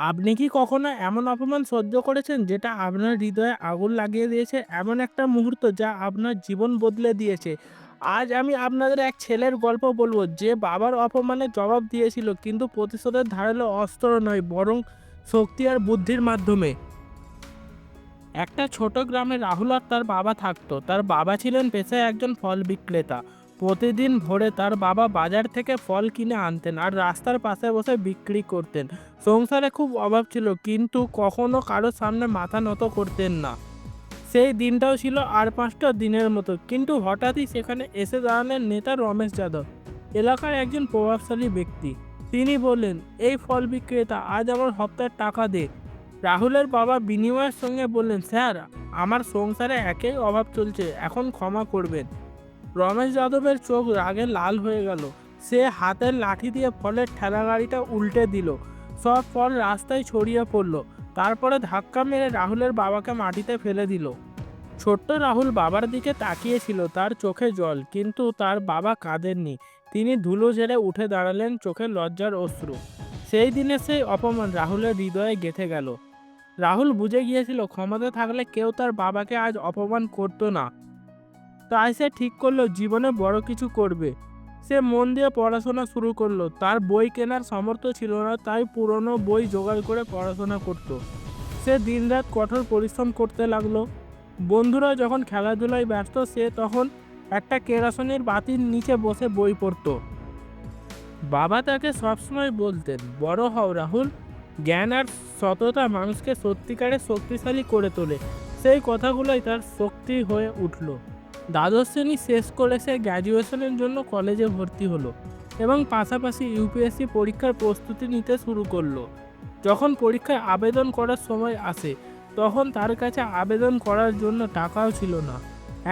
আপনি কি কখনো এমন অপমান সহ্য করেছেন যেটা আপনার হৃদয়ে আগুন লাগিয়ে দিয়েছে? এমন একটা মুহূর্ত যা আপনার জীবন বদলে দিয়েছে? আজ আমি আপনাদের এক ছেলের গল্প বলব যে বাবার অপমানের জবাব দিয়েছিল কিন্তু প্রতিশোধের ধারালো অস্ত্র নয় বরং শক্তি আর বুদ্ধির মাধ্যমে। একটা ছোট গ্রামে রাহুল আর তার বাবা থাকতো। তার বাবা ছিলেন পেশায় একজন ফল বিক্রেতা। প্রতিদিন ভোরে তার বাবা বাজার থেকে ফল কিনে আনতেন আর রাস্তার পাশে বসে বিক্রি করতেন। সংসারে খুব অভাব ছিল কিন্তু কখনো কারোর সামনে মাথা নত করতেন না। সেই দিনটাও ছিল আর ৫টা দিনের মতো, কিন্তু হঠাৎই সেখানে এসে দাঁড়ালেন নেতা রমেশ যাদব, এলাকার একজন প্রভাবশালী ব্যক্তি। তিনি বললেন, এই ফল বিক্রেতা, আজ আমার হপ্তার টাকা দে। রাহুলের বাবা বিনিময়ের সঙ্গে বললেন, স্যার, আমার সংসারে একেই অভাব চলছে, এখন ক্ষমা করবেন। রমেশ যাদবের চোখ রাগে লাল হয়ে গেল। সে হাতের লাঠি দিয়ে ফলের ঠেলাগাড়িটা উল্টে দিল। সব ফল রাস্তায় ছড়িয়ে পড়ল। তারপরে ধাক্কা মেরে রাহুলের বাবাকে মাটিতে ফেলে দিল। ছোট্ট রাহুল বাবার দিকে তাকিয়েছিল, তার চোখে জল, কিন্তু তার বাবা কাঁদেননি। তিনি ধুলো ঝেড়ে উঠে দাঁড়ালেন, চোখে লজ্জার অশ্রু। সেই দিনে সেই অপমান রাহুলের হৃদয়ে গেঁথে গেল। রাহুল বুঝে গিয়েছিল ক্ষমতা থাকলে কেউ তার বাবাকে আজ অপমান করতো না। তাই সে ঠিক করলো জীবনে বড় কিছু করবে। সে মন দিয়ে পড়াশোনা শুরু করলো। তার বই কেনার সামর্থ্য ছিল না, তাই পুরনো বই জোগাড় করে পড়াশোনা করত। সে দিনরাত কঠোর পরিশ্রম করতে লাগলো। বন্ধুরা যখন খেলাধুলায় ব্যস্ত, সে তখন একটা কেরোসিনের বাতির নিচে বসে বই পড়তো। বাবা তাকে সবসময় বলতেন, বড় হও রাহুল, জ্ঞান আর সততা মানুষকে সত্যিকারের শক্তিশালী করে তোলে। সেই কথাগুলোই তার শক্তি হয়ে উঠল। দ্বাদশ শ্রেণী শেষ করে সে গ্র্যাজুয়েশনের জন্য কলেজে ভর্তি হলো এবং পাশাপাশি ইউপিএসসি পরীক্ষার প্রস্তুতি নিতে শুরু করলো। যখন পরীক্ষায় আবেদন করার সময় আসে, তখন তার কাছে আবেদন করার জন্য টাকাও ছিল না।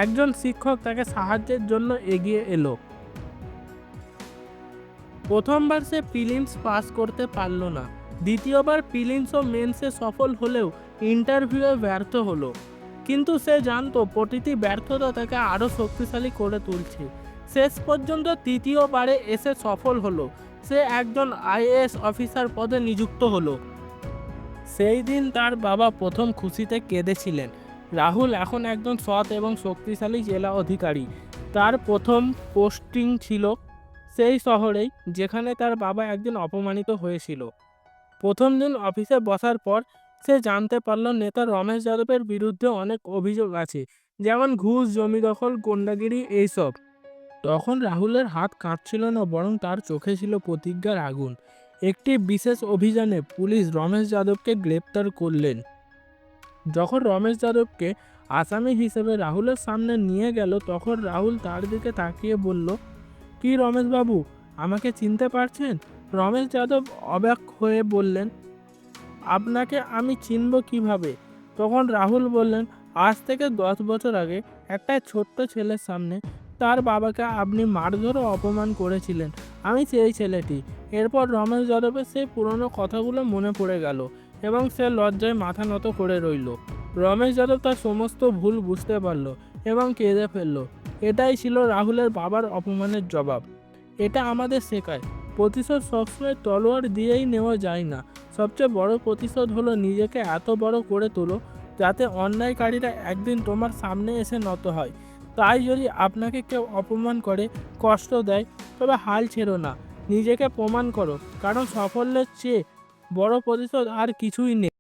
একজন শিক্ষক তাকে সাহায্যের জন্য এগিয়ে এলো। প্রথমবার সে প্রিলিমস পাস করতে পারল না। দ্বিতীয়বার প্রিলিমস ও মেন্সে সফল হলেও ইন্টারভিউয়ে ব্যর্থ হলো। কিন্তু সে জানতো প্রতিটি ব্যর্থতা তাকে আরও শক্তিশালী করে তুলছে। শেষ পর্যন্ত তৃতীয়বারে এসে সফল হলো। সে একজন আইএএস অফিসার পদে নিযুক্ত হলো। সেই দিন তার বাবা প্রথম খুশিতে কেঁদেছিলেন। রাহুল এখন একজন সৎ এবং শক্তিশালী জেলা অধিকারী। তার প্রথম পোস্টিং ছিল সেই শহরেই যেখানে তার বাবা একদিন অপমানিত হয়েছিল। প্রথম দিন অফিসে বসার পর সে জানতে পারল নেতা রমেশ যাদবের বিরুদ্ধে অনেক অভিযোগ আছে, যেমন ঘুষ, জমি দখল, গুন্ডাগিরি, এইসব। তখন রাহুলের হাত কাঁপছিল না, বরং তার চোখে ছিল প্রতিজ্ঞার আগুন। একটি বিশেষ অভিযানে পুলিশ রমেশ যাদবকে গ্রেপ্তার করলেন। যখন রমেশ যাদবকে আসামি হিসেবে রাহুলের সামনে নিয়ে গেল, তখন রাহুল তার দিকে তাকিয়ে বলল, কি রমেশবাবু, আমাকে চিনতে পারছেন? রমেশ যাদব অবাক হয়ে বললেন, আপনাকে আমি চিনব কিভাবে? তখন রাহুল বললেন, আজ থেকে 10 বছর আগে একটা ছোট্ট ছেলের সামনে তার বাবাকে আপনি মারধর ও অপমান করেছিলেন। আমি সেই ছেলেটি। এরপর রমেশ যাদবের সেই পুরনো কথাগুলো মনে পড়ে গেল এবং সে লজ্জায় মাথা নত করে রইল। রমেশ যাদব তার সমস্ত ভুল বুঝতে পারল এবং কেঁদে ফেলল। এটাই ছিল রাহুলের বাবার অপমানের জবাব। এটা আমাদের শেখায়, প্রতিশোধ সবসময় তলোয়ার দিয়েই নেওয়া যায় না। সবচেয়ে বড় প্রতিশোধ হলো নিজেকে এত বড় করে তোলো যাতে অন্যায়কারীরা একদিন তোমার সামনে এসে নত হয়। তাই যদি আপনাকে কেউ অপমান করে, কষ্ট দেয়, তবে হাল ছেড়ো না, নিজেকে প্রমাণ করো, কারণ সাফল্যের চেয়ে বড় প্রতিশোধ আর কিছুই নেই।